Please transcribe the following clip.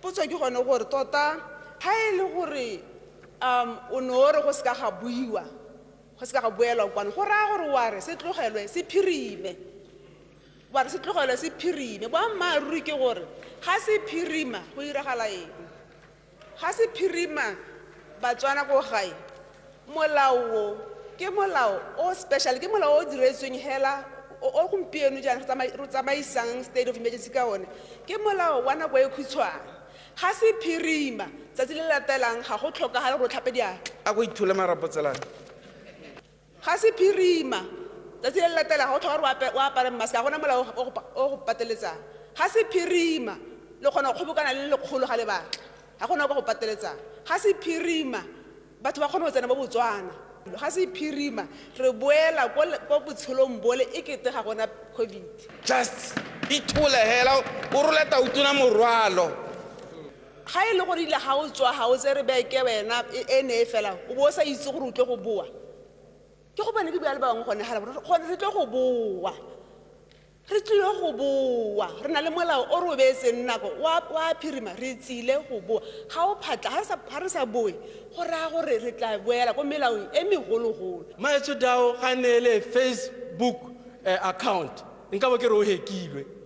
potso ke gone gore tota ha e le gore o no re go se ka ga buiwa go se ka ga buelwa kwane go raya gore wa re se tlogelwe se phirime wa re se tlogelwe se phirime boammaaruri ke gore ga se phirima go iragala eng ga se phirima batswana ko gae molao ke molao o special ke molao o diretsweng hela o gompieno jaana re tsamaisang state of emergency ka one ke molao wa nako e khutshwane ga se phirima tsatsi le latelang ga go tlhokagala go tlhape diatla a go ithule marapo tselana ga se phirima tsatsi le latelang ga go tlhoka o apare maske ga gona molao o go pateletsang ga se phirima le kgona go kgobokana le lekgolo ga le batla ga gona go pateletsang ga se phirima batho ba kgona go tsena mo Botswana ga se phirima re boela ko botshelong bole e kete ga gona COVID just ithule hela o roleta utuna morwalo ga e le gore ile ga o tswa ga o tse re beke wena e ne e fela o bo sa itse gore o tle go boa ke go bane ke bua le bangwe gone hala gone re tle go boa re tlile go boa re na le molao o re o beetseng nako wa phirima re tsile go boa ga o phatla ga re sa boe go raya gore re tla boela ko melaong e megologolo Maetso Dao ga ne le Facebook account nka bo ke re o hekilwe